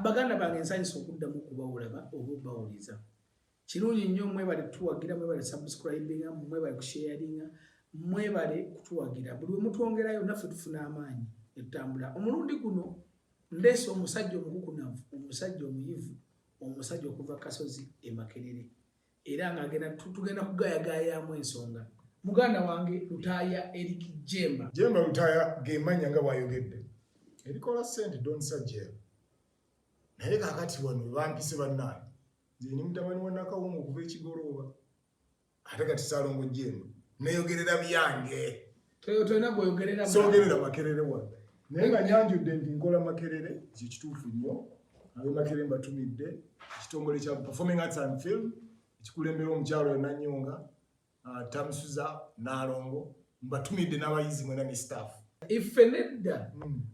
baganda bange nsanyisa okuddamu okubawulaba oba obawuliza kirungi nnyo mwebale kutuwagira mwebale subscribinga mwebale kusharinga mwebale kutuwagira buli mutwongerayo naffe tufuna amaanyi etambula omulundi guno ndeese omusajja omukukunavu omusajja omuyivu omusajja okuva kasozi emakerere era ng'agenda tugenda kugayagaayamu ensonga muganda wange Lutaaya Eric Jemba Lutaaya gemanya nga bwayogedde erikola ssente donsajjera naye kaakati wano bampise bannaye nze ni mutabani wa Nakawungu okuva ekigolooba ate kati Saalongo Jemba neyogerera byange tolina gweyogerera soogerera Makerere wano naye nga nyanjudde nti nkola Makerere kituufu nnyo abe Makerere mbatumidde ekitongole kya Performing Arts and Film ekikulembera omukyalo yonna Nnyonga Tamusuza Nalongo mbatumidde n'abayizi mwena ne staff ife nedda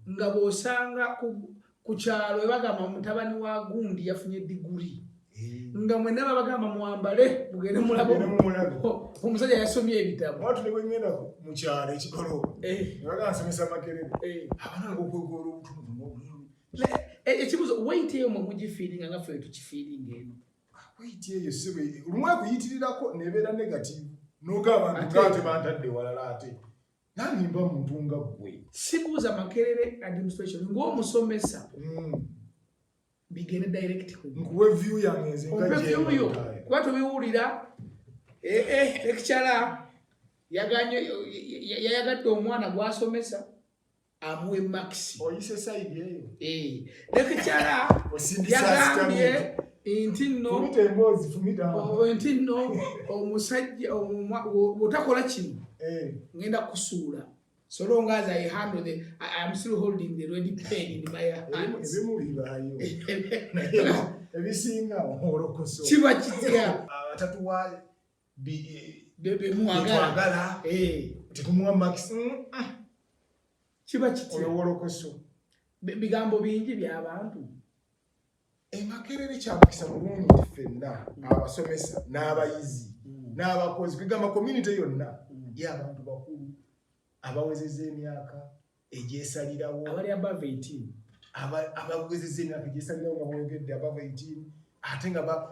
nga bw'osanga ku kyalo ebagamba mutabani wa gundi yafunye diguri nga mwena babagamba mwambale mugende mulabo omusajja yasomye ebitabo watu ne bwengenda mu kyalo ekigolooba nebagamba nsomesa Makerere abana ng'okwegoola obutumu ekibuzo wait eyo mwe mugifiiringa nga ffe tukifiiringa eno wait eyo sibe lumwe kuyitirirako nebeera negative n'ogamba abantu ngate bantadde walala ate nange mba muntu nga ggwe sibuuza Makerere administration ng'omusomesa bigende direct nkuwe view yange nze nga Jemba kuba tubiwulira lecturer yayagadde omwana gw'asomesa amuwe maxi oyise side eyo lecturer yagambye inti nno omusajja otakola kino ngenda kusuula so long as I handle I'm still holding the ready pen in my hands ebisinga olokoso kiba kitya abatatuwa bebe mwagala tikumuwa max kiba kitya olokoso bigambo bingi by'abantu Makerere kyamukisa bulungi ffenna abasomesa n'abayizi n'abakozi kwegamba community yonna y'abantu bakulu abawezezza emyaka egyesalirawo abali above 18 abawezezza emyaka egyesalirawo nga bwogedde above 18 ate nga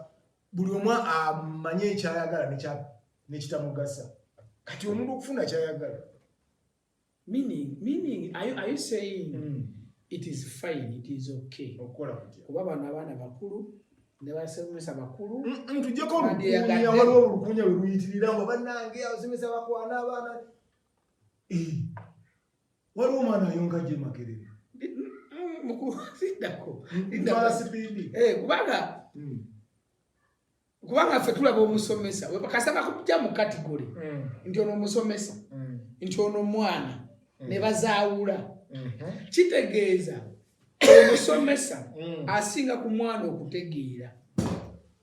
buli omu amanye ekyayagala nekitamugasa kati omuntu okufuna kyayagala meaning are you saying it is fine, it is okay. Kuba bano abaana bakulu ne basomesa bakulu tujjeko olukunya waliwo olukunya we luyitirira nga bannange abasomesa Bakwana abaana waliwo omwana ayonga gye Makerere kubanga ffe tulaba omusomesa kasaba kujja mu kategori nti ono omusomesa nti ono omwana ne bazaawula kitegeeza omusomesa asinga ku mwana okutegeera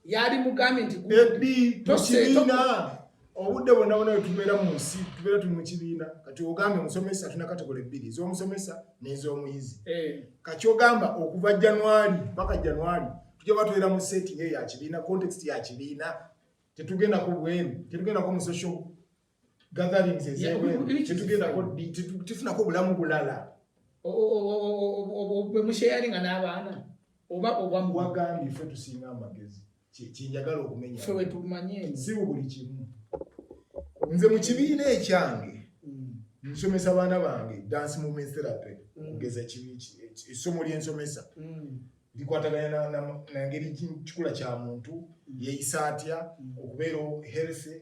yali mugambye nti tosekibiina obudde bwonna bwonna tubeera mu nsi tubeera tuli mu kibiina kati ogambye omusomesa tulina kategori ebbiri ez'omusomesa n'ez'omuyizi kati ogamba okuva January paka January tujja batwera mu setting eyo ya kibiina context ya kibiina tetugendako bweru tetugendako mu social gatherings ez'ebweru tetufunako bulamu bulala musharinga n'abaana oba wagambye ffe tusinga amagezi kinjagala okumenya ffe wetumanye si buli kimu nze mu kibiina ekyange nsomesa abaana bange dance movement therapy kugeza essomo ly'ensomesa likwataganya na ngeri kikula kya muntu yeeyisa atya okubeera healthy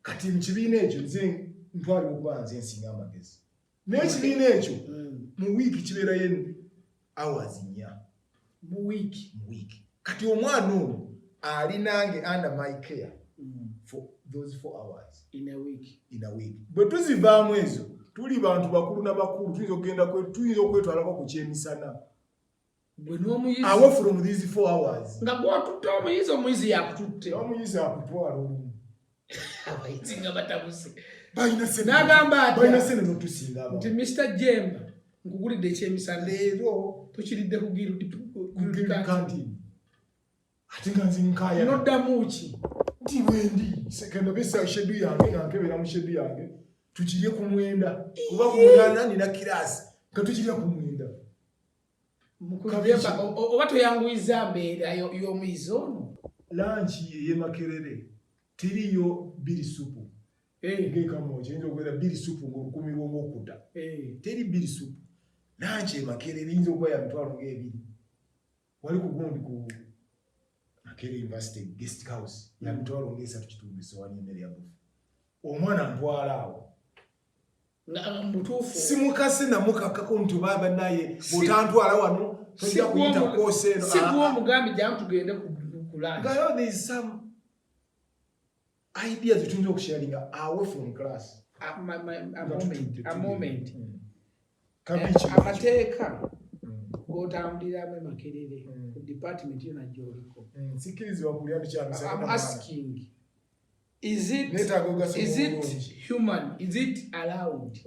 kati mu kibiina ekyo nze ntwalibwa okuba nze nsinga amagezi n'ekibiina ekyo mu wiiki kibeerayo hours 4 mu wiiki kati omwana ono ali nange under my care for those 4 hours in a week bwe tuzivaamu ezo tuli bantu bakulu n'abakulu tuyinza okwetwalako ku kyemisana awo from these 4 hours nga gwatutte omuyizi yakututte omuyizi akutwala olumu abayizi nga batabuse n'agamba balina sene notusinga nti Mr. Jemba nkugulidde ekyemisana leero tukiridde ku kantini ate nga nze nkaya noddamu ki nti bwendi sekendo bisa shedu yange nga nkebera mu shedu yange tukirye ku 9 kuba ku 8 nina kirasi nga tukirya ku 9 mukujemba obato yanguiza mbeera y'omuizono lanchi ye Makerere tiriyo biri supu ngeka moja inzo kwera biri supu ngokumi lwokuta teri biri supu lanchi ye Makerere inzo kwa ya mtwalo ngebiri wali kugundi ku Makerere University guest house ya mtwalo ngesa tukitumbiso wani emere ya bufu omwana ntwala awo mutufu simukase na mukakako ntu baba naye botantwala wano tojja kuyita kose si kuwa mugambi jamu tugende kulanja gayo there is some ideas that tunjo kusharinga away from class a moment kabichi amateka gotambulira mu Makerere ku department yona joliko sikirizo wakulyano kya I'm asking is it human? Is it allowed?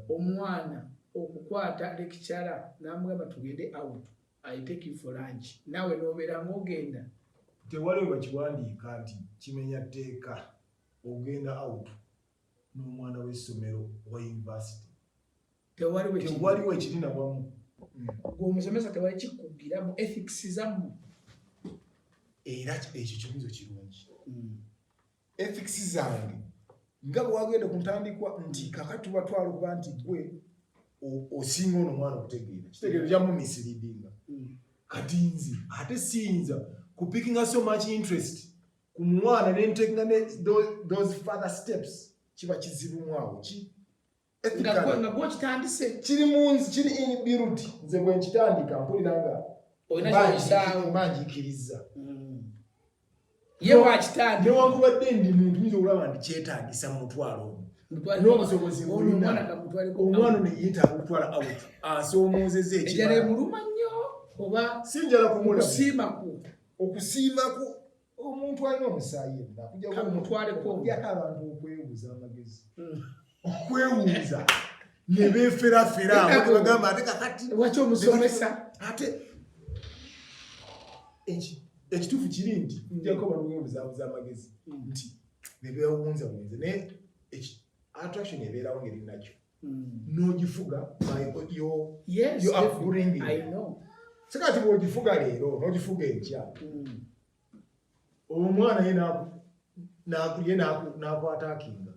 Omwana okukwata lecturer namugamba tugende out. I take you for lunch. Nawe nobera ngogenda. Tewali bakiwandiika nti kimenya tteeka ogenda out n'omwana w'essomero wa university. Tewali wekirina bwamu. Omusomesa tewali kikugira mu ethics zamu. Era ekyo kibuzo kirungi. Ethics zange nga bwagenda kuntandikwa nti kakati batwala kuba nti gwe osinga ono mwana okutegeera kitegeero kyamu misleading kati nzi ate siyinza kupickinga so much interest ku mwana ne taking those further steps kiba kizibu mwawo ki nga gwe kitandise kiri munzi kiri inbuilt nze bwe nkitandika mpuliranga manjikiriza ye wakitandi newankubadde ndi muntu nzo olaba nti kyetaagisa mutwalo n'obusobozi omwana ne yeetaaga okutwala out asoomozeza ekijala emuluma nnyo oba sinjala okusiimaku omuntu alina omusaayi omutwaleko abantu okwebuuza amagezi okwewuuza ne beeferafera bagamba ate kakati waki omusomesa ate ekituufu kiri nti njako balwebuzabuza amagezi nti nebeewunza bunze naye attraction ebeerawo ngeri nakyo n'ogifuga yo upbringing sikati bw'ogifuga leero n'ogifuga enkya omwana ye n'akwata akinga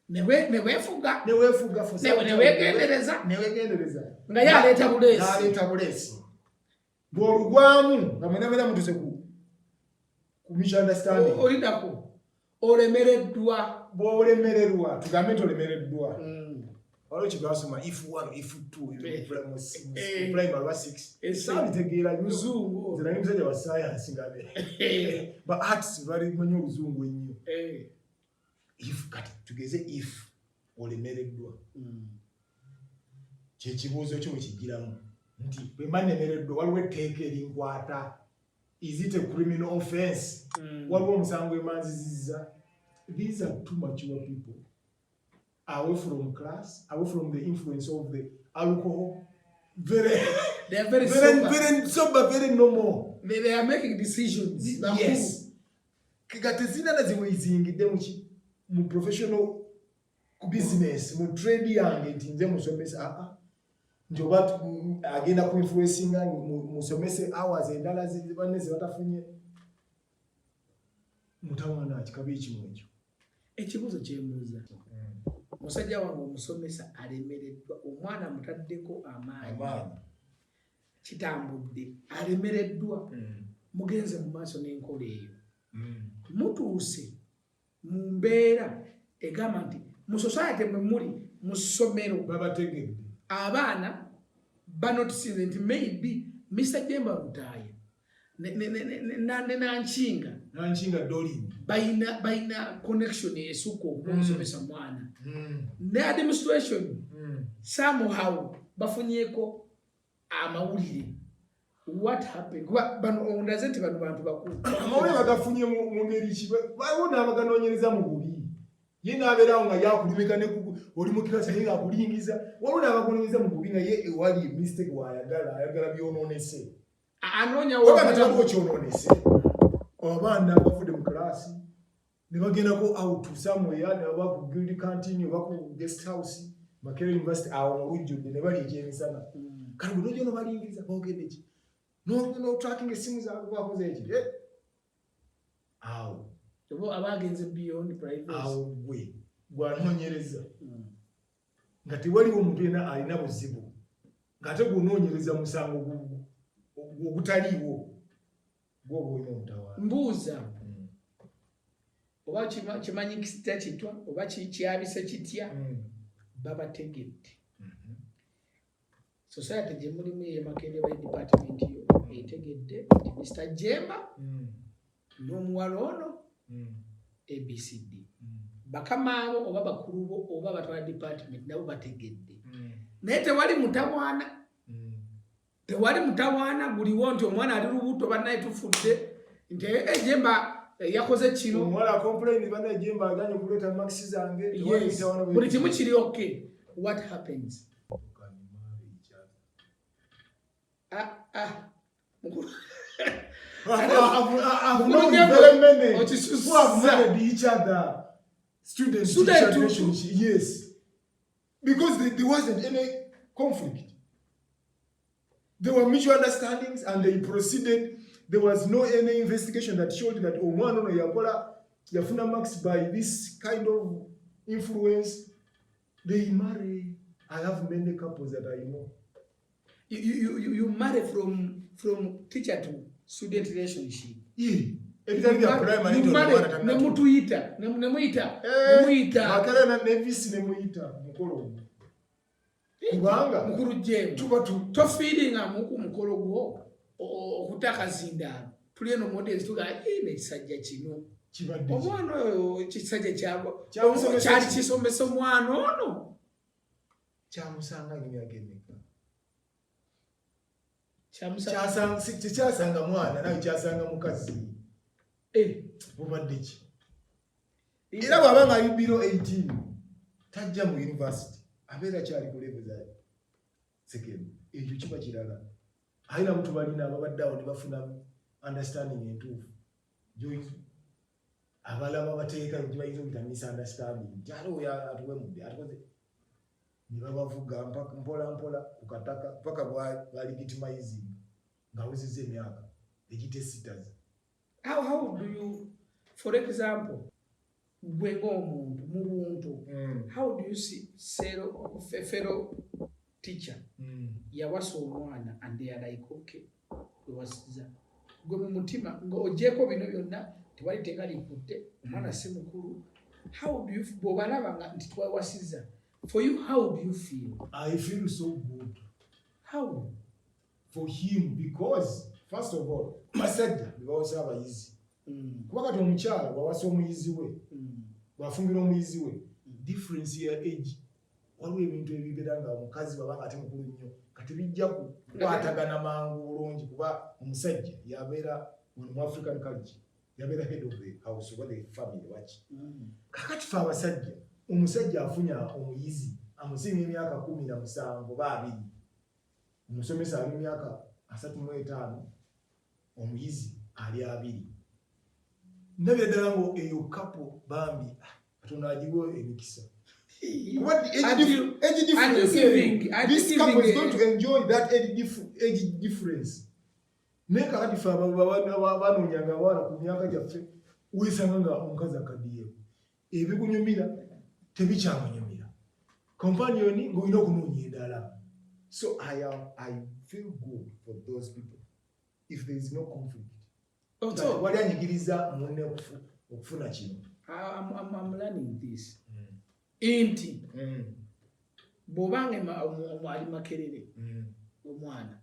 neweefuga neweegendereza nga yaleeta buleesi bw'olugwamu nga mwenabera mutuse ku misunderstanding olidako olemereddwa bw'olemererwa tugambe nti olemereddwa waliwo kibasoma if 1 if 2 primary wa 6 saalitegeera luzungu nze nali musajja wa science ngabe ba arts bali manyi oluzungu ennyo if kati tugeze if olemereddwa kyekibuuzo kyo bwe kijjiramu nti bwe mba nemereddwa waliwo etteeka erinkwata is it a criminal offense waliwo omusango emanzizizza. These are too mature people away from class, away from the influence of the alcohol. They are very sober, very normal. They are making decisions. Yes. Kikatezina na ziwezingide mu professional business, mu trade yange nti nze musomesa njoba agenda ku influencinga musomese hours endala zibane zibatafunye mutawana kikabi kimwecho. Ekibuzo kyembuuza. Musajja wange omusomesa alemereddwa omwana mutaddeko amaanyi. Kitambudde alemereddwa mugenze mu maaso n'enkola eyo. Mutuuse mu mbeera egamba nti mu society mwe muli mu ssomero babategedde abaana banotisinze nti maybe Mr. Jemba Rutaaya Nanchinga Dolin baina connection esuko okusomesa mwana ne administration somehow bafunyeko amawulire. What happened? Bano ondazenti bano bantu bakulu amawulire bagafunye mu ngeri ki babona abaganoonyereza mu bubi ye nabeerawo nga yakulimika ne oli mu kirasi naye akulingiza wabona abagoonyereza mu bubi nga ye ewali mistake ayagala byonoonese anoonya wabona kyononese abaana bavudde mu class ne bagendako out somewhere ne baba ku guild canteen oba ku guest house Makerere University awo mu lujjudde ne bali ekyemisana kale unojo no balingiriza bogende ki no tracking esimu zaako bakoze eki awo obo abagenze beyond privacy awo gwanonyereza nga tewaliwo omuntu yena alina buzibu ngate gunoonyereza musango ogutaliiwo gwoba olina omutawaana mbuuza oba kimanyi kisita kitwa oba kyabise kitya babategedde society gye mulimu yemakere ba department yo etegedde nti Mr. Jemba n'omuwala ono ABCD bakama abo oba bakulu bo oba batwala department nabo bategedde naye tewali mutawaana guliwo nti omwana ali lubuto bannaye tufudde nti Jemba yakoze kino omwala complain bannaye Jemba aganye okuleeta maxi zange buli kimu kiri okay. What happens? I've known very many who have married each other, student-teacher relationship. Yes, because there wasn't any conflict. There were mutual understandings, and they proceeded. There was no any investigation that showed that Omwana no yakola yafuna max by this kind of influence. They marry. I have many couples that I know. You marry from teacher to student relationship. Yeah. Nemuyita makala na nevisi nemuyita mukolo kubanga mukuru Jemba tuba to feeding amuku mukolo gwo okutaka zinda tuli eno models tuga ine kisajja kino kibadde omwana oyo kisajja kyabo kyali kisomesa omwana ono kyamusanga emyaka emeka kyasanga mwana naye kyasanga mukazi bubadde ki era bw'aba nga ali biro 18 tajja mu university abeera kyali ku level za second ekyo kiba kirala ayina mutu balina ababadde awo ne bafuna understanding entuufu abalaba bateeka gye bayinza okuyita misunderstanding nti ate oyo atuwemudde atukoze ne babavuga mpola mpola ku kataka paka bwalegitimaizing ng'awezezza emyaka egite sitters. How do you, for example, gwe ng'omuntu mu buntu, how do you see fellow teacher yawasa omwana and they are like okay wewasiza gwe mu mutima ng'ogyeko bino byonna tewali tekalikutte omwana si mukulu, how do you bw'obalaba nti twewasiza? For you, how do you feel? I feel so good. How? For him, because first of all, masajja bawasa abayizi. Kuba kati omukyala bwawasa omuyizi we, bwafumbira omuyizi we, difference ya age. Waliwo ebintu ebibeera nga omukazi bw'aba ate mukulu nnyo kati bijja kukwatagana mangu bulungi kuba omusajja yabeera mu African culture yabeera head of the house oba the family waki. Kakati fe abasajja omusajja afunya omuyizi amusinga emyaka 17 ba 2 omusomesa ali emyaka 35 omuyizi ali 2 ndabira ddala ngo eyo kapo bambi Katonda agiwo emikisa. What age difference? This couple is going to enjoy that age difference. Neka kati fa banonyanga wala ku myaka gyaffe wisanga nga omukazi akadiye ebikunyumira tebikyamanyumira companion ng'olina okunoonya endala. So I feel good for those people if there is no conflict. Wali anyigiriza munne okufuna kino. I'm learning this. Inti bw'obanga ali Makerere omwana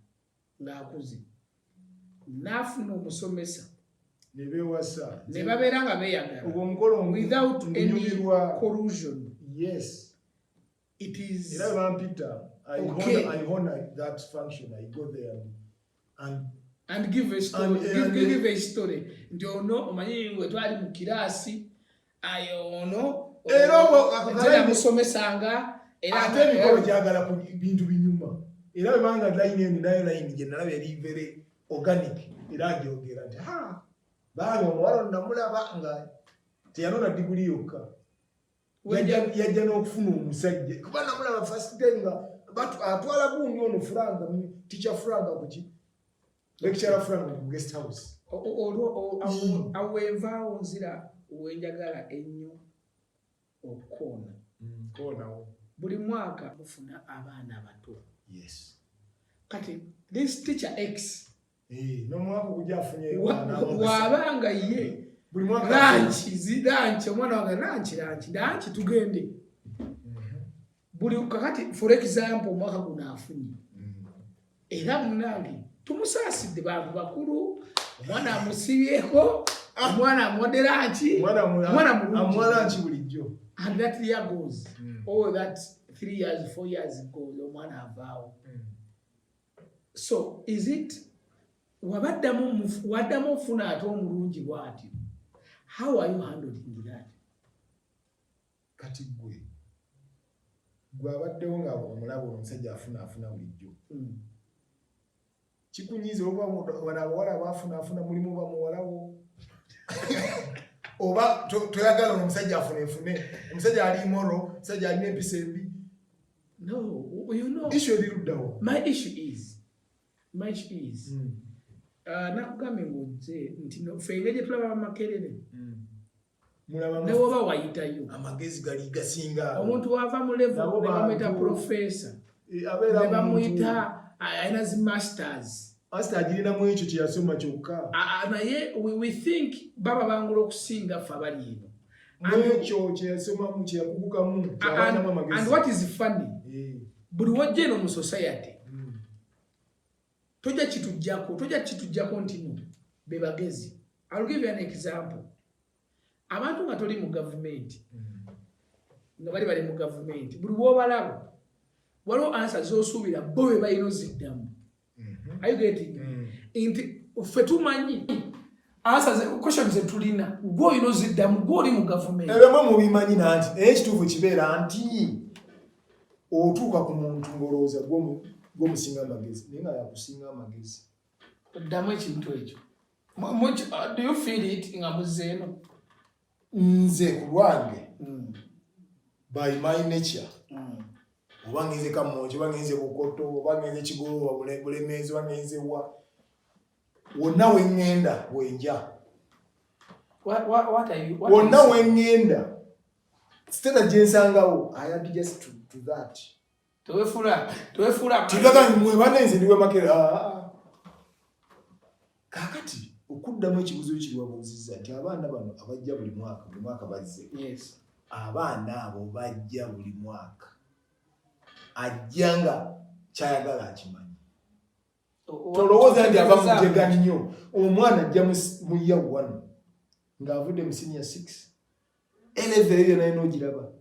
ng'akuze n'afuna omusomesa ne beewasa ne babeera nga beeyagala without any collusion. Yes, it is. Era bampita I honor that function. I go there and give a story. Give a story. Nti ono omanyi we twali mu kirasi ayo ono era musomesanga era ate emikolo gyagala ku bintu binyuma era bwebanga line eni nayo line gye nalaba eri very organic era agyogera nti baana omuwala namulaba nga teyanona diguli yokka yajja n'okufuna omusajja kuba namulaba first time nga atwala gundi ono franga teacher franga kuki lecturer franga mu guest house awenvaawo nzira wenjagala ennyo okukoona koonawo buli mwaka mufuna abaana abato. Yes. Kati this teacher X n'omwaka ogujja afunye wabanga ye buli mwaka lanchi omwana wange lanchi tugende buli kakati for example omwaka guno afunye era munange tumusaasidde bantu bakulu omwana amusibyeko omwana amwodde lanchi omwana lanchi bulijjo and that year goes that 3 years 4 years goes omwana avaawo. So is it waddamu ofuna ate omulungi bw'ati, how are you handling that? Kati gwe abaddewo nga omulabo omusajja afuna bulijjo kikunyiza oba wano abawala baafuna mulimu bamuwalawo oba toyagala omusajja afune omusajja ali moro omusajja alina empisa embi. No, you know, issue eruddawo. My issue is nakugambye ng'ojje nti fenga gye tulaba Makerere ne woba wayitayo amagezi gali gasinga omuntu wava mu level ne bamuyita professor ne bamuyita ayina zi masters agirinamu ekyo kye yasoma kyokka naye we think baba bangula okusinga ffe abali eno ekyo kye yasomamu kye yakugukamu kyabanamu amagezi. And what is funny buli wojja eno mu society tojja kitujjako nti no be bagezi. I'll give you an example. Abantu nga toli mu gavumenti nga bali mu gavumenti buli w'obalaba waliwo ansa z'osuubira bo be balina oziddamu. Are you getting nti ffe tumanyi ansa question ze tulina gwe olina oziddamu gwe oli mu gavumenti ebimu mubimanyi nanti naye ekituufu kibeera nti otuuka ku muntu ng'olowooza gwomusinga amagezi naye nga yakusinga amagezi. Oddamu ekintu ekyo. Do you feel it nga muzeeno? Nze ku lwange by my nature oba ngenze Kamonjo oba ngenze Bukoto oba ngenze Kigolo Bulemeezi oba ngenze wonna we ŋŋenda wenja wonna we ŋŋenda sitera gye nsangawo I had just to that. Towefuula tigaga mwe banenze ndiwe Makerere kakati okuddamu ekibuzo kiri wabuuzizza nti abaana bano abajja buli mwaka bazze. Yes. Abaana abo bajja buli mwaka ajja nga kyayagala akimanyi. Tolowooza nti ava mu jega nnyo omwana ajja mu year 1 ng'avudde mu senior 6 eleven eyo naye n'ogiraba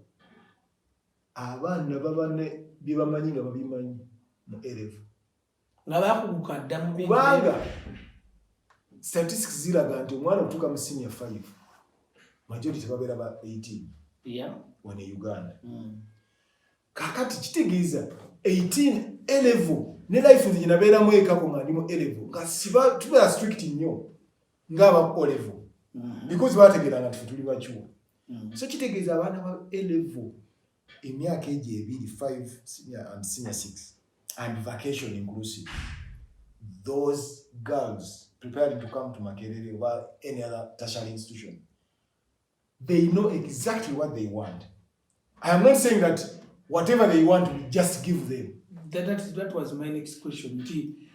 abaana babane bye bamanyi nga babimanyi mu eleven nga bakuguka dda mu bintu kubanga statistics ziraga nti omwana otuuka mu senior 5 majority babeera ba 18 wano e Uganda. Kakati kitegeeza 18 eleven ne life nze nabeeramu ekako nga ndi mu eleven nga tubeera strict nnyo ng'aba olevel because bategeeranga tufe tuli bakyuwa. So kitegeeza abaana ba eleven emyaka egyo ebiri 5 senior and senior 6 and vacation inclusive, those girls preparing to come to Makerere or any other tertiary institution, they know exactly what they want. I am not saying that whatever they want we just give them. That was my next question.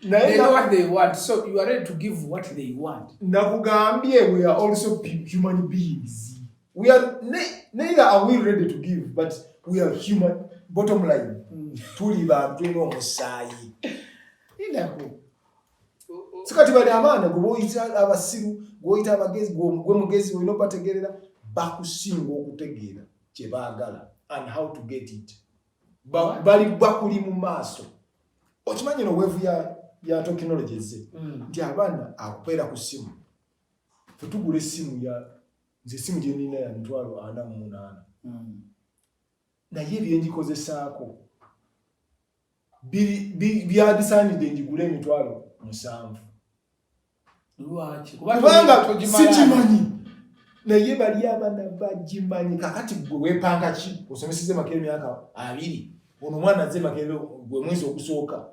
They know what they want, so you are ready to give what they want. Nakugambye, we are also human beings. We are neither are we ready to give, but we are human. Bottom line, tuli bantu eno omusaayi. Indako. Sikati bali abaana gwoyita abasiru, gwoyita abagezi, gwe mugezi olina bategerera bakusinga okutegeera kye baagala and how to get it. Bali bakuli mu maaso. Okimanyi no wevu ya technology eze. Nti abaana akupeera ku simu. Futugula essimu nze essimu gye nina ya $48. Naye ebyenjikozesaako byadisaanidde njigule $7. Lwaki? Kubanga sikimanyi. Naye bali abaana bagimanyi. Kakati gwe weepanga ki? Osomesezze Makerere emyaka 2. ono mwana azze Makerere gwe mwezi okusooka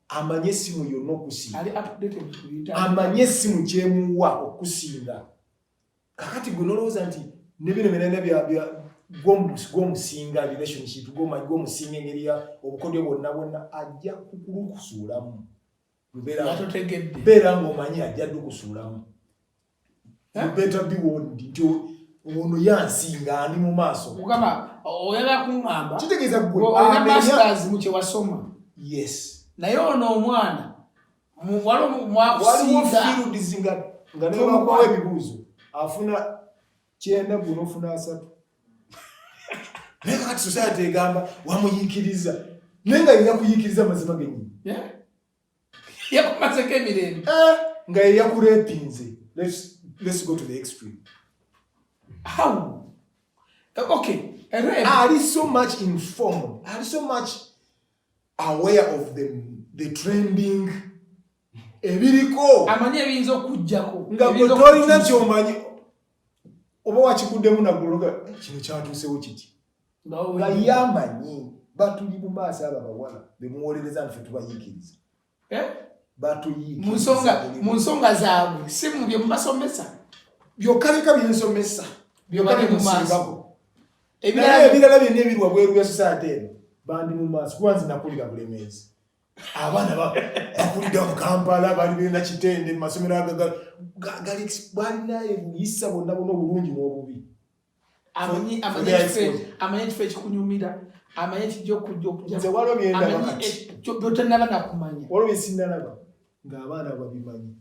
amanye essimu yonna okusinga ali updated ku amanye essimu kyemuwa okusinga kakati gwe nolowooza nti nebino birenda bya gwomusinga relationship gwomusinga engeri ya obukodyo bonna ajja kukulukusuulamu beera ng'omanyi ajja dukusuulamu better be warned nti ono yansinga ani mu maaso kugamba oyagala kuŋŋamba kitegeeza gwe olina masters mu kye wasoma yes naye ono omwana waliwo fields nga nebakuwa ebibuuzo afuna 9 guno ofuna 3 naye kakati society egamba wamuyiikiriza naye nga yina kuyiikiriza mazima genyini yakumazeko emirembe nga yeyakurepinze. Let's go to the extreme. How? Okay. Are you so much informed? Are you so much aware of the trending? Ebiriko. Amanye ebinza okujjako. Nga tolina kyomanyi. Oba wakikuddemu nagologa kino kyatuusewo kiti. Nga yamanyi batuli mu maaso abo abawala bemuwolereza nfe tubayiikiriza. Mu nsonga zaabwe si mu bye mubasomesa byokkaleka byensomesa byobali mu maaso ebirala byonna ebiri wabweru bya society eno bandi mu maaso kuba nze nakulira Bulemeezi abaana bakulira mu Kampala bali benda Kitende mu masomero balina ebuyisa bonna obulungi n'obubi amanyi ekifo ekikunyumira amanyi ekijja okujja nze waliwo byendaba kati byotanaba nakumanya waliwo byesinalaba ng'abaana babimanyi.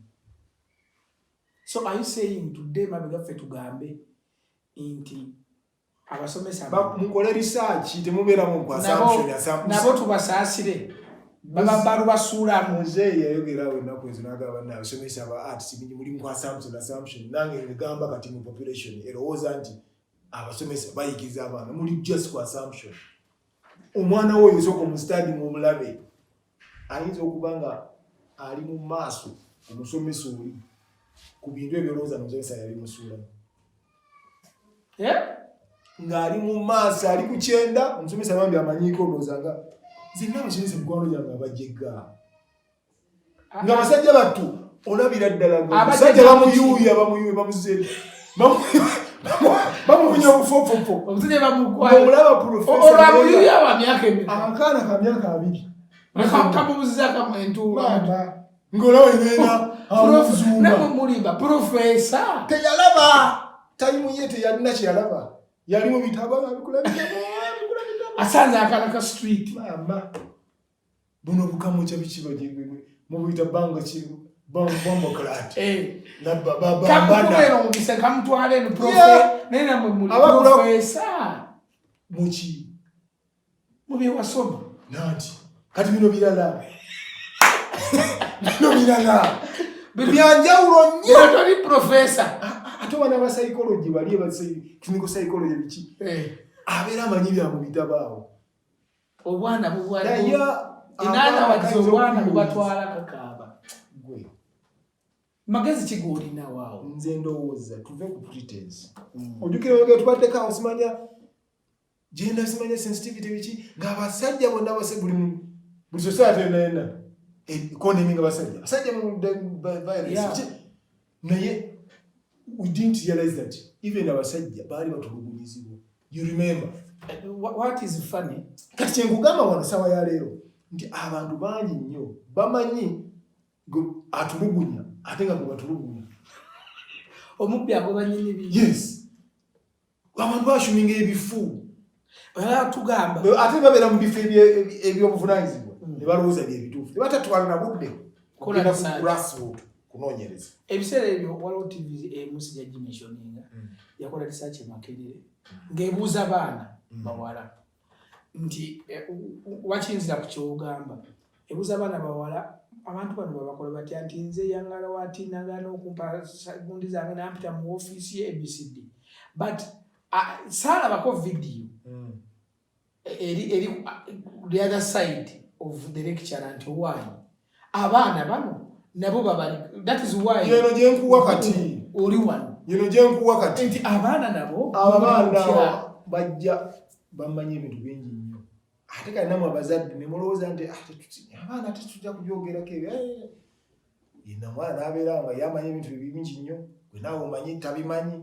So are you saying today mabegaffe tugambe nti abasomesa mukole research temubeeramu ku assumption nabo tubasaasire baba balubasuulamu muzeeyi yayogerawo ennaku ezo n'agamba nti abasomesa aba arts mulimu ku assumption nange ngamba kati mu population erowooza nti abasomesa bayigiriza abaana muli just ku assumption. Omwana wo yosooka omustudy mu omulabe ayinza okuba nga ali mu maaso omusomesa oli ku bintu ebyolowooza omusomesa yali musuulamu ng'ali mu maaso ali ku 9 omusomesa bambi amanyiiko olowooza nga zenna abasomesa mukwano gyange abajjegga ng'abasajja battu olabira ddala abasajja bamuyuuya bamuzeeyo bamukunya obufofopo olaba profesa akaana ka myaka 2 kamubuziza ng'olaba engenda amuzuuma mulimba profesa teyalaba tayimu ye teyalina kyeyalaba yali mu bitabo abikulabira asanze akaana ka street mama buno bukamu kya bikiba gyegwe mu buyita banga kiru bomboklati kamutwaleno mubise kamutwaleno nena mwe profesa muki mubye wasoma nanti kati bino birala byanjawulo nnyo toli profesa ate wana ba psychology bali clinical psychology biki abeera amanyi bya mu bitabo awo obwana bubwali inaana wagize obwana bubatwala kakaaba gwe magezi kigolina waawo nze ndowooza tuve ku pretense ojjukira wege tubaddeko awo simanya genda simanya sensitivity biki ng'abasajja bonna base buli society yonna economy nga basajja mu violence naye we didn't realize that even abasajja baali batulugunyizibwa. You remember what is funny kati kyenkugamba wano sawa ya leero nti abantu bangi nnyo bamanyi atulugunya ate nga gwe batulugunya omubbi ago banyini bi yes abantu bashuminga ebifu tugamba ate babeera mu bifo ebyobuvunaanyizibwa ne balowooza byebituufu tebatatwala na budde kugenda ku grassroot kunoonyereza ebiseera ebyo waliwo tv emusi yagimishoninga yakola research Makerere ng'ebuuza baana bawala nti wakiyinzira ku kyogamba ebuuza abaana bawala abantu bano babakola batya nti nze yangala wati nagana okumpa gundi zange nampita mu ofiisi ye ABCD but saalabako video eri the other side of the lecture nti why abaana bano nabo babali that is why yeno gyenkuwa kati oli wano yeno gyenkuwa kati nti abaana nabo abaana bajja bamanyi ebintu bingi nnyo ate kali namwe abazadde ne mulowooza nti abaana tetujja kubyogerako ebyo yina mwana n'abeera nga yamanyi ebintu bingi nnyo gwe naawe omanyi tabimanyi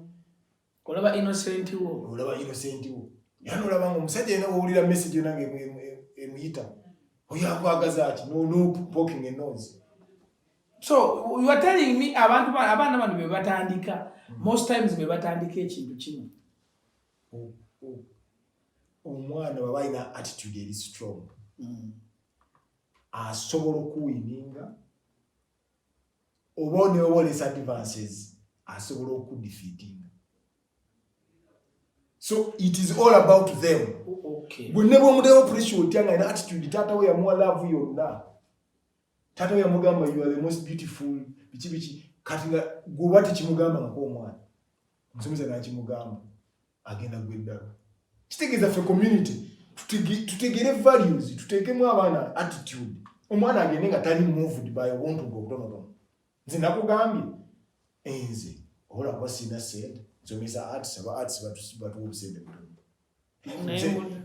olaba innocent wo era n'olaba nga omusajja yena wowulira message yona nga emuyita oyo akwagaza ki no poking a nose. So you are telling me abaana bano be batandika most times be batandika ekintu kimu omwana baba alina attitude eri strong asobola okuwininga oba newoolesa advances asobola okudefeatinga. So it is all about them. Bwenne bw'omuteewo pressure otya nga alina attitude taata we yamuwa love yonna taata we yamugamba you are the most beautiful biki kati nga gwoba tekimugamba ng'omwana omusomesa n'akimugamba agenda gweddala. Kitegeeza ffe community tutegere values tuteekemu abaana attitude omwana agende nga tali moved by obuntu bw'obutonotono. Nze nakugambye enze ola kuba sina sente nsomesa arts batuwa obusente butono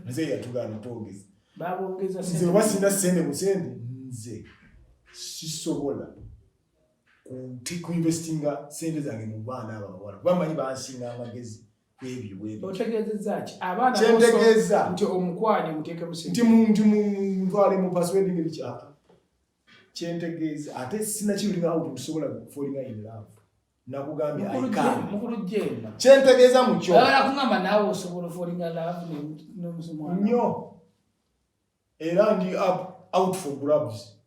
nze yatugaana twogeza nze oba sina sente busente nze sisobola kuinvestinga sente zange mu baana abawala kuba mmanyi bansinga amagezi kwebyo otegeezezza ki abaana kyentegeeza nti omukwanyi muteeke mu sente nti mutwale mu password ng'ebikyapa kyentegeeza ate sina kirulinga out tusobola falling in love nakugambye mukulu jenda kyentegeeza mukyo akungamba naawe osobola falling in love n'omusumwana nnyo era ndi out for grabs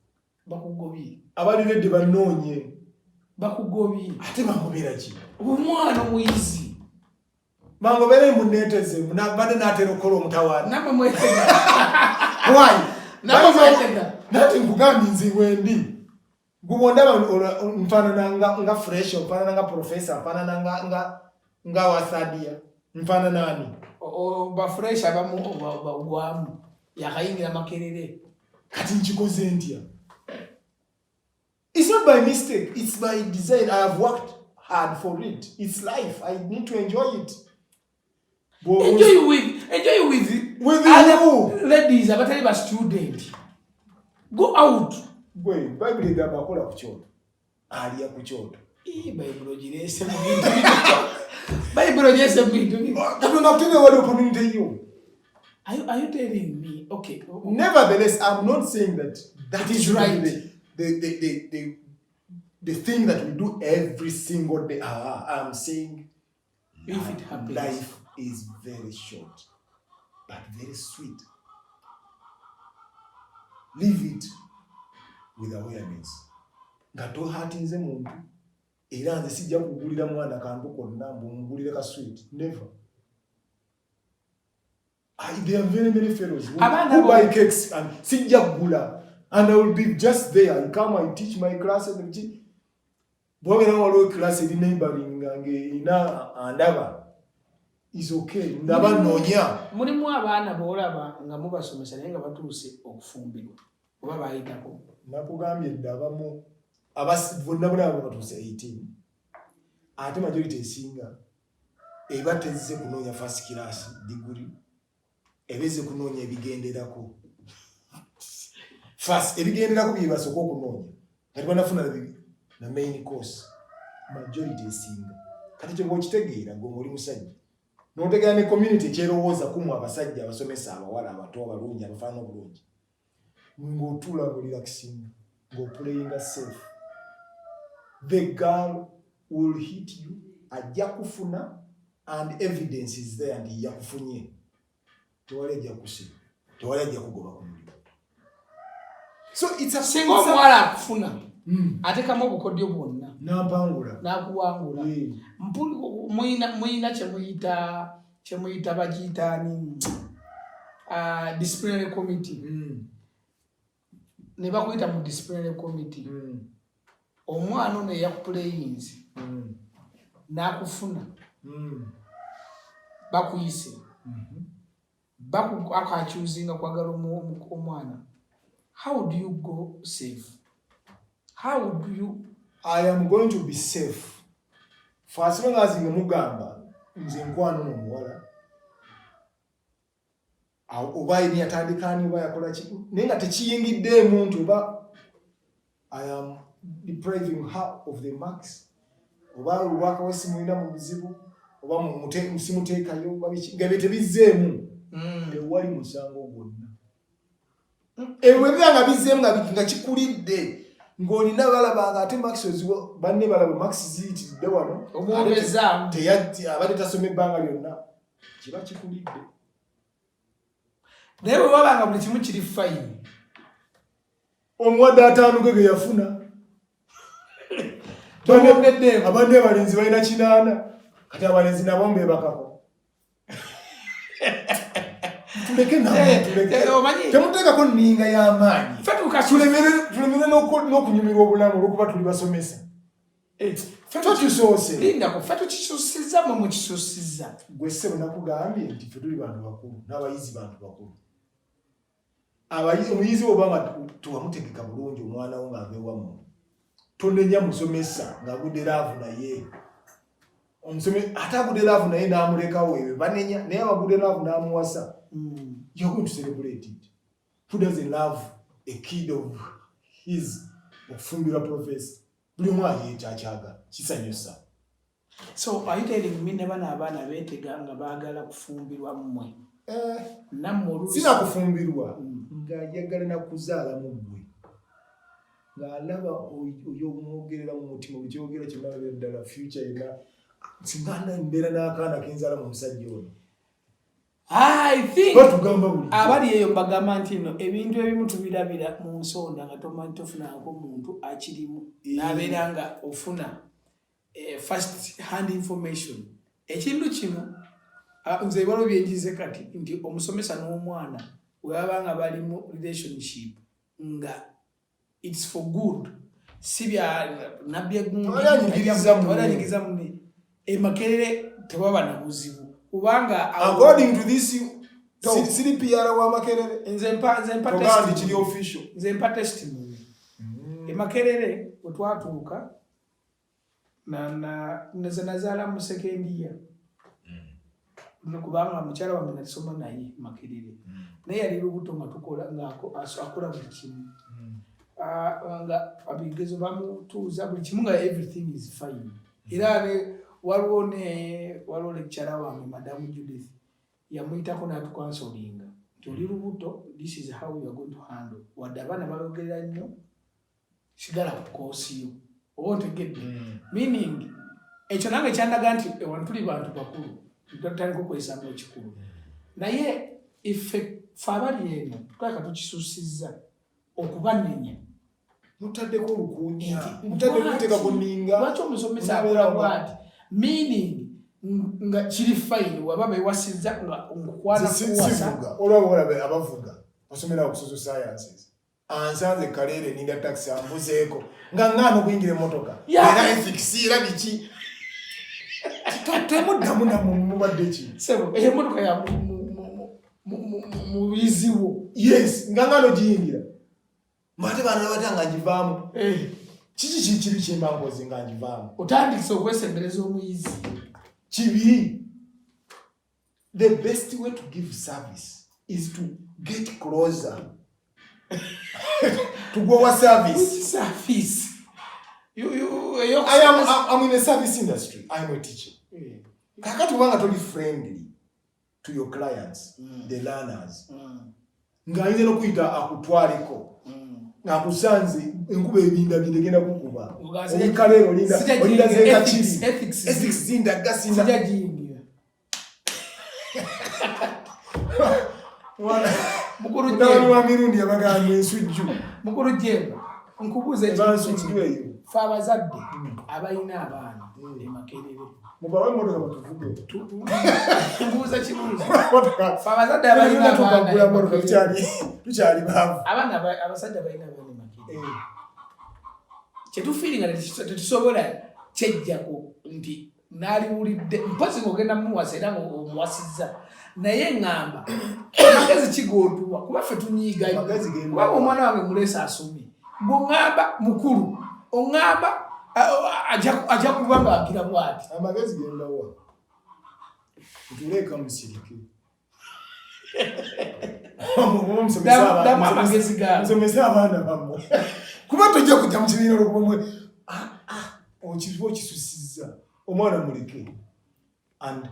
bakugobye abali redde banoonye bakugobye ate bangobera ki omwana omuyizi bangobera emuneeteze badde n'atera okukola omutawaana namwe mwetega nati nkugambye nze wendi gubondaba nfaanana nga fresh nfaanana nga professor nfaanana nga wasadia nfaanana ani bafresh abamu bagwamu yakayingira makerere kati nkikoze ntya. It's not by mistake, it's by design. I have worked hard for it. It's life. I need to enjoy it. Enjoy with who? Ladies, I'm telling you, a student. Go out. Boy, Bible is about kola kuchoto. Alia kuchoto. Bible jirese mbintu. Bible jirese mbintu. Kama nakutenda wale opportunity you. Are you telling me? Okay. Nevertheless, I'm not saying that is right. The thing that we do every single day. I'm saying if it happens. Life is very short, but very sweet. Live it with awareness. Gato hatinze muntu. Era nze sijja kugulira mwana kantu konna mbungulire ka sweet. Never. There are many fellows who buy cakes and sijja kugula. And I will be just there. I come, I teach my classes. Bwagena waliwo class eri neighboring nge ina andaba. Is okay. Ndaba nonya. Mulimu abaana boolaba nga mubasomesa naye nga batuuse okufumbirwa. Oba bayitako. Nakugambye ndabamu bonna batuuse 18. Ate majority esinga eba tezze kunoonya first class degree. Ebeze kunoonya ebigenderako. First, ebigenderako bye basooka okunoonya. Kati banafuna na main course. Majority esinga. Kati kyo bw'okitegeera ng'oli musajja. N'otegeera ne community kyerowooza kumu abasajja abasomesa abawala abato abalungi abafaana obulungi. Ng'otuula ng'olirakisinga. Ng'oplayinga safe. The girl will hit you. Ajja kufuna and evidence is there and yakufunye. Tewali ajja kusiba. Tewali ajja kugoba ku muliro. So it's a single mwala akufuna. Atekamu obukodyo bwonna. Nampangula. Nakuwangula. Mpulu muyina kyemuyita bagiyitaani disciplinary committee. Ne bakuyita mu disciplinary committee. Omwana ono eyakuplayinze. Nakufuna. Bakuyise. Akachuzinga kwagala omwana. How do you go safe? How do you? I am going to be safe. For as long as you mugamba, nze nkwano n'omuwala, oba eri atandikani oba yakola ki naye nga tekiyingidde muntu oba I am depriving her of the marks oba olwaka wesimulina mu buzibu oba simuteekayo nga tebizzeemu tewali musango gwonna ebyo byanga bizzeemu nga kikulidde ng'olina balabanga ate marks oziwo banne balaba marks ziyitiridde wano omwogezaamu abadde tasoma ebbanga lyonna kiba kikulidde naye bwe babanga buli kimu kiri fayini omuwadde 5 ge yafuna abanne abalenzi balina 8 kati abalenzi nabo mbebakako tuleke temuteekako nninga y'amaanyi tulemere n'okunyumirwa obulamu olwokuba tuli basomesa tokisoose lindako ffe tukisusiza mwe mukisusiza gwe ssebo nakugambye nti ffe tuli bantu bakulu n'abayizi bantu bakulu omuyizi obanga tuwamutegeka bulungi omwana wo ng'ava ewamu tonenya musomesa ng'agudde laavu naye ate agudde laavu naye n'amulekawo ebyo banenya naye abagudde laavu n'amuwasa you're going to celebrate it. Who doesn't love a kid of his okufumbirwa professor buli omwana yekyakyaga kisanyusa. So are you telling me ne bana abaana beetega nga baagala kufumbirwa mmwe sina kufumbirwa ng'ayagala nakuzaala mu ggwe ng'alaba oyo omwogerera mu mutima bwe kyogera kyonalabira ddala future yena singa mbeera n'akaana kenzaala mu musajja ono I think abali eyo mbagamba nti no ebintu ebimu tubirabira mu nsonda nga tomanyi tofunako muntu akirimu n'abeera nga ofuna first hand information. Ekintu kino nze ebalo byenjize kati nti omusomesa n'omwana bwe baba nga bali mu relationship nga it's for good si bya nabye gundi mune Makerere tewaba na buzibu kubanga according to this siri PR wa Makerere nze mpa test kiri official nze mpa testimony Makerere otwatuuka na nazala mu second year kubanga mukyala wange nasoma naye Makerere naye yali lubuto nga tukola ngako akola buli kimu nga abigezo bamutuuza buli kimu nga everything is fine era waliwo lecturer wange Madam Judith yamuyitako n'atukansolinga nti oli lubuto this is how you are going to handle wadde abaana bayogerera nnyo sigala ku koosiyo oba otegedde meaning ekyo nange kyandaga nti wano tuli bantu bakulu tutandika okwesanga ekikulu naye ife fe abali eno tukaleka tukisuusizza okubanenya mutaddeko olukuunya mutaddeko kuteekako nninga lwaki omusomesa akola bwati meaning nga kiri fine waba bewasizza nga nkukwana kuwasa olwaba abavuga basomera ku social sciences ansanze Kalere ninga taxi ambuzeeko nga ngano kuyingira emotoka era ethics era biki temuddamu namubadde ki sebo emotoka ya mubiziwo yes nga ngano giyingira mate bana batanga njivaamu kiki kiri kyembangozi nga njivaamu otandikisa okwesembereza omuyizi kibi. The best way to give service is to get closer to our service. Which service? I'm in a service industry. I'm a teacher. Kakati wanga toli friendly to your clients, the learners. Nga inze no kuita akutwaliko. Nga kusanze enkuba ebinda bindegenda kukuba. Omukalero olinda zeka chiri. Ethics zinda gasinda. Sijajingira. Mukuru jemba wa mirundi yabagambe nsujju. Mukuru jemba. Nkubuze ekintu Faba zadde abayina abaana Makerere. Mubawe motoka batuvuge. Mbuza kibuzo. Faba zadde abayina abaana motoka tukyali bavu. Abaana abasajja abayina abaana Makerere. Kyetu feeling nga tetusobola kyejjako nti naliwulidde mpasi ng'ogenda muwasa era ng'omuwasizza naye ngamba amagezi kigootubwa kuba ffe tunyiigayo kuba omwana wange mulesa asomye bw'oŋŋamba mukulu oŋŋamba ajja kuba ng'agira bw'ati amagezi genda wa ntuleka musirike Nsomesa abaana bammwe kuba tojja kujja mu kibiina olwokubamwe okiba okisusizza omwana muleke and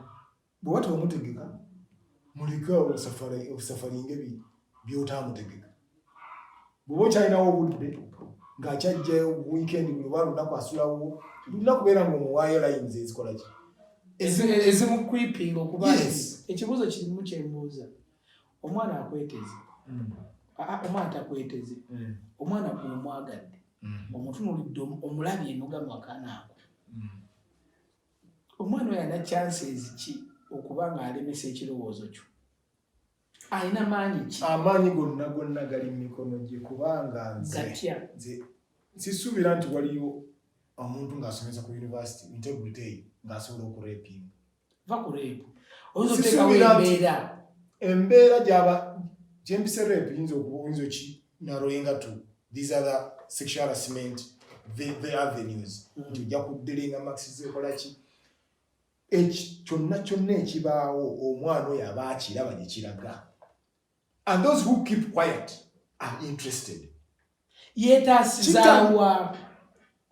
bwe bati bamutegeka muleke obusafaringe byotaamutegeka bw'oba okyalinawo obudde ng'akyajjayo wiikendi buli oba lunaku asulawo tulina kubeera ng'omuwaayo layinizi ezikola ki ezimukwipinga okuba ekibuuzo kirimu kyembuuza omwana akweteze omwana takweteze omwana gw'omwagadde omutunulidde omulabye n'ogamba akaana ako omwana oyo alina chances ki okuba ng'alemesa ekirowoozo kyo alina maanyi ki amaanyi gonna gali mu mikono gye kubanga nze sisuubira nti waliyo omuntu ng'asomesa ku university integrity ng'asobola okurepinga va ku reepu oyinza oteekawo embeera gyempise reepu yinza okinaroyenga to these other sexual harassment the avenues nti ojja kudderenga maxis ekola ki kyonna ekibaawo omwana oyo aba akiraba gye kiraga and those who keep quiet are interested yeetaasizaawa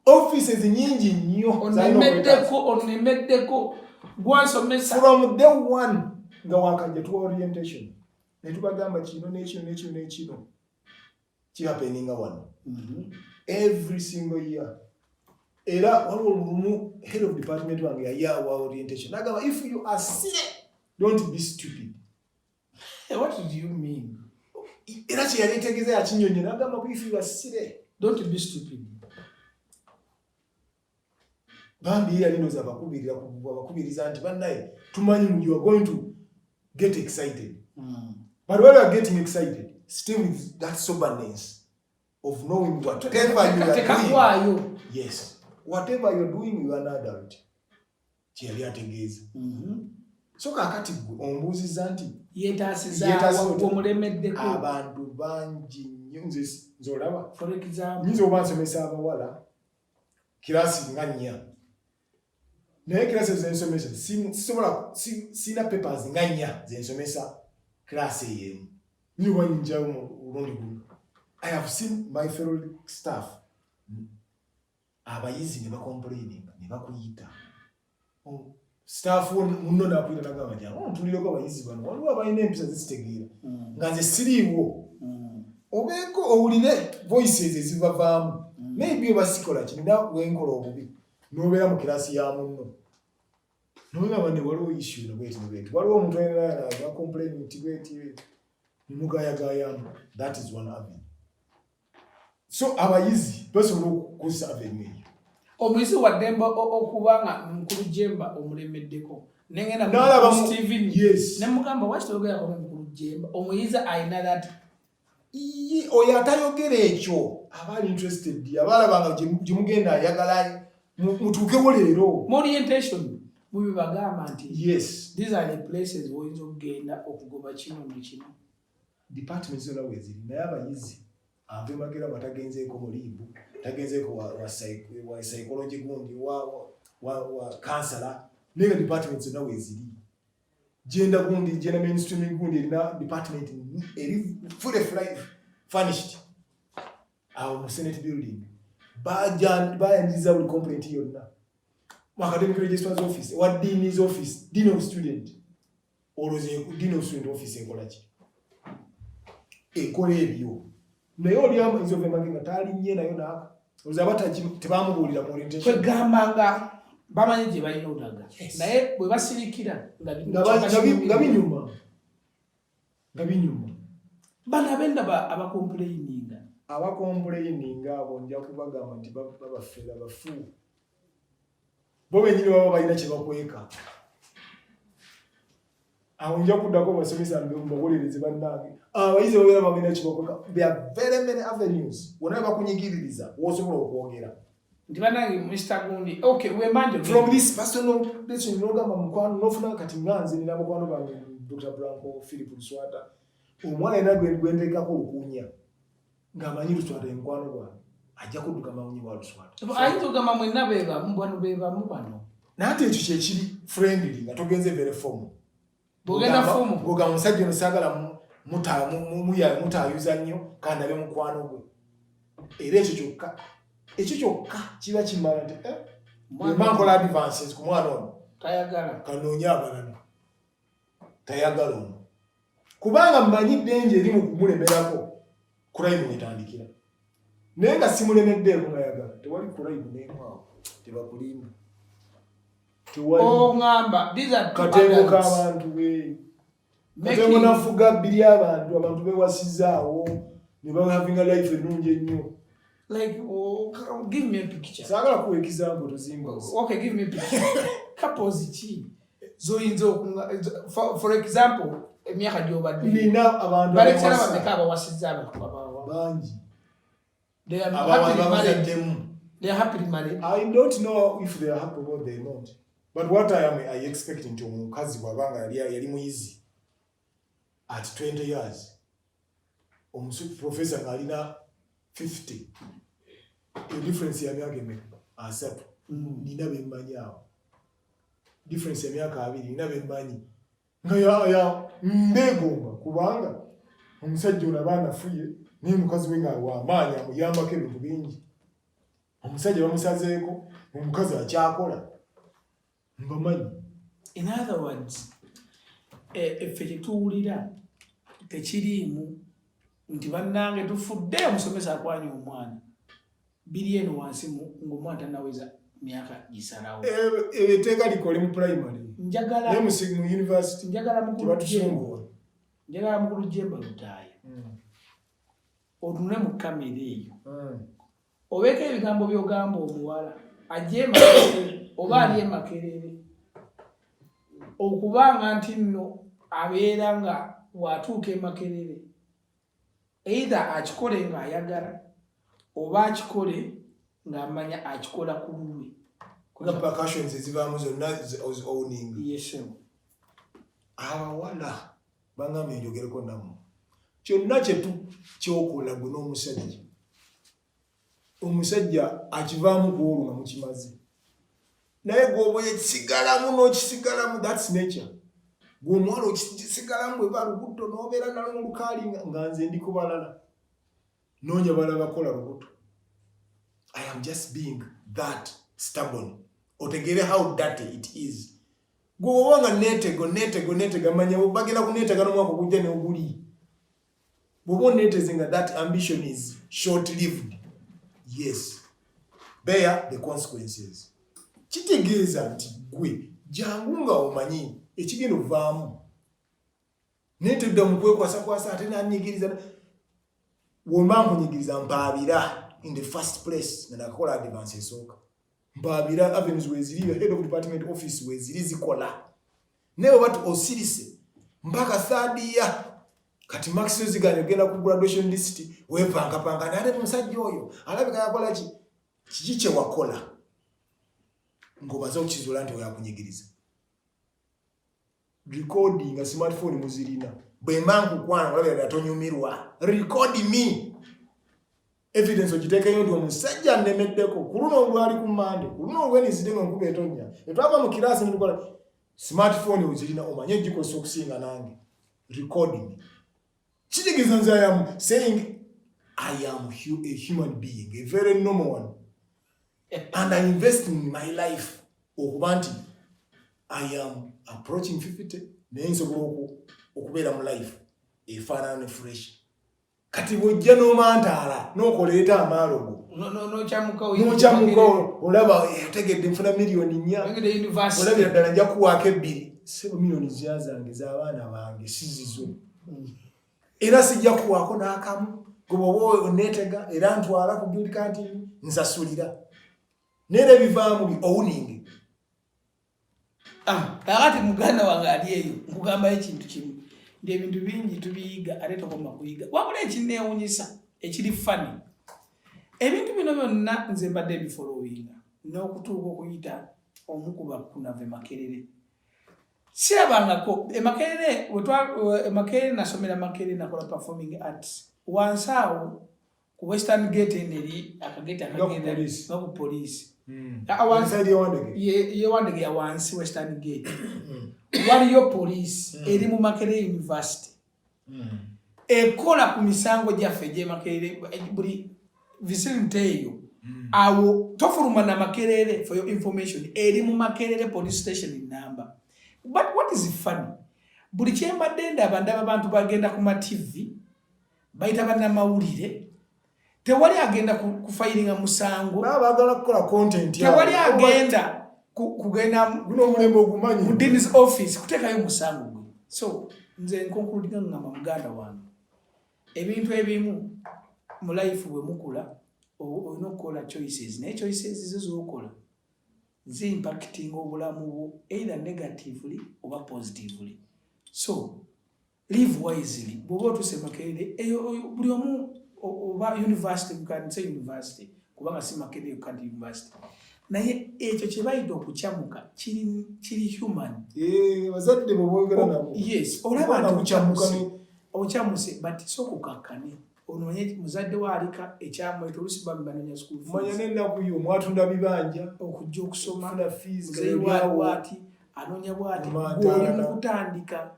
offices nyingi nnyo onemeddeko gwasomesa from day one nga wakajja tuwa orientation ne tubagamba kino n'ekino kihappeninga wano every single year era waliwo olumu head of department wange yayawa orientation nagamba if you are silly don't be stupid. What do you mean? Era kyeyali etegeeza yakinyonyi nagamba if you are silly don't be stupid. Bambi yali ndoza abakubiriza nti bannaye tumanyi you are going to get excited. But when you are getting excited, stay with that soberness of knowing whatever you are doing. Yes. Whatever you are doing, you are an adult. Kyeyali ategeeza. So kakati ombuuziza nti yeetaasizaawa omulemeddeko abantu bangi nnyo nze olaba for example nyinza oba nsomesa abawala kirasi nga 4 naye kirasi zensomesa sina papers nga 4 zensomesa kirasi eyemu nyinza oba nyinjayo olundi gumu. I have seen my fellow staff abayizi ne bacomplaininga ne bakuyita staff muno nakwira nagamba nti ntulireko abayizi bano waliwo abalina empisa zizitegeera nga nze siriiwo obeeko owulire voices ezibavaamu maybe oba sikola kinina wenkola obubi n'obeera mu kirasi ya munno nogamba ne waliwo issue nobweti waliwo omuntu ayina nti bweti mugayagayamu. That is one avenue. So abayizi basobola okukozesa avenue eyo. Omuyizi wa Demba okubanga mukulu Jemba omulemeddeko nengenda mu Steven yes nemugamba wachitogera ko mukulu Jemba omuyizi ayina that oyo atayogera ekyo abali interested abalabanga gimugenda ayagala mutuukewo leero mu orientation mubibagamba nti yes these are the places woyinza okugenda okugoba kino nekino departments zonna weziri naye abayizi abemagera batagenzeeko muliibu tagenzeeko wa psychology gundi wa counselor nega departments zonna weziri gender gundi gender mainstreaming gundi erina department eri fully furnished mu Senate building bayaniriza buli complaint yonna mu academic registrar's office wa dean's office dean of student dean of student office ekolaki ekola ebyo naye oli amayinza ovemage nga taalinnye nayo naaka ozaba tebamubuulira mu orientation kwegambanga bamanyi gye balina odaga naye bwe basirikira nga binyuma bano abenda abakomplaininga abo nja kubagamba nti babafeera bafu bo benyini baba balina kyebakweka awo nja kuddako basomesa mbawolereze bannange abayizi babeera bagenda kibakweka. There are very many avenues wonna bakunyigiririza wosobola okwogera nti bannange Mr. Gundi okay wemanje from this personal relation nogamba mukwano nofuna kati nganze nina mukwano bange Dr. Branko Philip Luswata omwana ina gwendeekako lukunya ng'amanyi Luswata mukwano gwange ajja kudduka manyi wa Luswata ayinza okugamba mwenna beebamu bano naye ate ekyo kyekiri friendly nga togenze very formal bogenda fumu boga musajja nosagala mutayuza nnyo kandi abe mukwano gwe era ekyo kyokka kiba kimala nti mankola advances ku mwana ono tayagala kanoonya abalala tayagala ono kubanga mmanyidde nje eri mu kumulemerako kulayimu netandikira naye nga simulemeddeeko ngayagala tewali kulayimu neemwawo tebakulimba ongamba katengo k'abantu katengo nafuga bbiri abantu bewasizaawo ne bahavinga life ennungi ennyo. Like, give me a picture. Sagala ku example tuzimba. Okay, give me a picture. Couples chi. So for example, emyaka gyobadde. Nina abantu balekera bameka abawasizza bangi. They are happily married. They are happily married. I don't know if they are happy or they not. But what I expecting to mukazi wabanga yali muyizi at 20 years. Professor alina 50. The difference ya myaka emeka asatu nina bemmanyi awo difference ya myaka abiri nina bemmanyi nga ya mbegomba kubanga omusajja olaba nafuye naye mukazi we nga wamaanyi amuyambako ebintu bingi omusajja bamusazeeko omukazi akyakola mbamanyi. In other words, effe tetuwulira tekiriimu nti bannange tufudde omusomesa akwanya omwana biri eno wansi ng'omwana tanaweza myaka gisalawo eteeka likole mu primary njagala mu university njagala mukulu Jemba Lutaaya otunule mu kamera eyo obeeko ebigambo by'ogamba omuwala ajje Makerere oba ali e Makerere okubanga nti nno abeera nga watuuka e Makerere either akikole ng'ayagala oba akikole ng'amanya akikola ku lulwe kuna percussions ezivaamu zonna owning. Yes. Abawala bangambye njogereko namu kyonna kyokola gwe n'omusajja akivaamu kuwoluma mukimaze naye gwoba ekisigalamu n'okisigalamu that's nature. Gwe omuwala okisigalamu bweba lubuto n'obeera nalo mu lukaali nga nze ndi ku balala noonya balala bakola lubuto. I am just being that stubborn. Otegere how dirty it is. Gwe oba nga neetega manya bagenda kuneetega n'omwaka ogujja n'oguli bw'oba oneeteze nga that ambition is short-lived. Yes. Bear the consequences. Kitegeeza nti gwe jangu nga omanyi ekigenda ovaamu naye tedda mu kwekwasa ate nanyigiriza womba nkunyigiriza mpaabira in the first place nga nakola advance esooka mpaabira avenues weziri head of department office weziri zikola naye oba osirise mpaka third year kati maxi zigane genda ku graduation list wepankapanga nate musajja oyo alabika yakola kiki kye wakola ngobaza okizula nti oyakunyigiriza. Recording a smartphone muzirina bwemangu kwana wala atonyumirwa record me evidence ogitekeyo ndi omusajja nnemeddeko kuluno olwali ku Mande kuluno olweniziddenga nkuba etonya etwava mu kirasi nikola smartphone muzirina omanye gikosa okusinga nange record me. Kitegeeza nze I am saying I am a human being, a very normal one, and I invest in my life okuba nti I am approaching 50 naye nsobola okubeera mu life efaanana ne fresh. Kati bw'ojja n'omantaala n'okoleeta amaalogo n'okyamuka olaba yategedde nfuna miliyoni 4 olabira ddala nja kuwaako 2 sebo miliyoni zange z'abaana bange sizizo era sijja kuwaako n'akamu gwoba oneetega era ntwala ku guild canteen nsasulira neera ebivaamu bi owning. Kakati muganda wange ali eyo nkugamba ekintu kimu ndi ebintu bingi tubiyiga ate tokoma kuyiga wabula ekineewunyisa ekiri fani ebintu bino byonna nze mbadde bifolowinga n'okutuuka okuyita omukuba kunava Makerere sirabangako Makerere nasomera Makerere nakola performing arts wansi awo ku Western Gate eneri akageta akagenda no ku police ye wandege ya wansi Western Gate waliyo police eri mu Makerere University ekola ku misango gyaffe gye Makerere buli vicinity eyo awo tofuluma na Makerere for your information eri mu Makerere police station number. But what is funny, buli kyembadde ndaba abantu bagenda ku ma TV bayita banna mawulire tewali agenda ku filing musango bagala kukola content ya tewali agenda kugenda guno mulembe ogumanyi mu Dean's office kutekayo musango. So nze nkonkuludiga ngamba muganda wange ebintu ebimu mu life bwe mukula olina okukola choices naye choices zozokola zi impacting obulamu bwo either negatively oba positively. So live wisely. Bwoba otuse Makerere buli omu oba university mukanise university kubanga si Makerere kandi university naye ekyo kye bayita okukyamuka kiri human. Bazadde bwogera nabo yes olaba okyamuse but sokukakkane ononye muzadde walika ekyamwe tolusiba mbanonya school fees manya nenda kuyo mwatunda bibanja okujja okusoma na fees wati anonya bwati bwoli mukutandika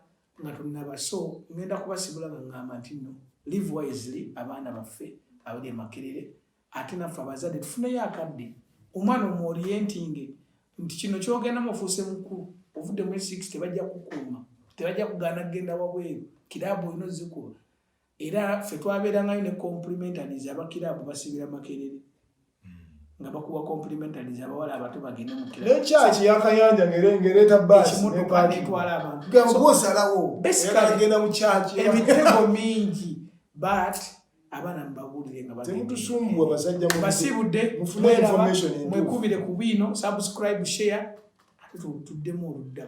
nga tunaba. So ngenda kubasibula ngamba nti no live wisely abaana baffe abali Makerere ate naffe abazadde tufuneyo akadde omwana omorienting nti kino kyogenda mufuuse mukulu ovudde mu 60 bajja kukuuma tebajja kugaana kugenda wabweru kirabu ino zikuba era ffe twabeerangayo ne complimentaries abakirabu basibira Makerere nga bakuwa complimentaries abawala abato bagende mu kirabu n'ekyaki yakayanja ngereeta basi ekimotoka netwala abantu gambosalawo agenda mu kyaki emitego mingi but abaana mbabulire nga temutusumbwa basajja basibudde mufune information mwekubire ku bino subscribe share tuddemu oludda.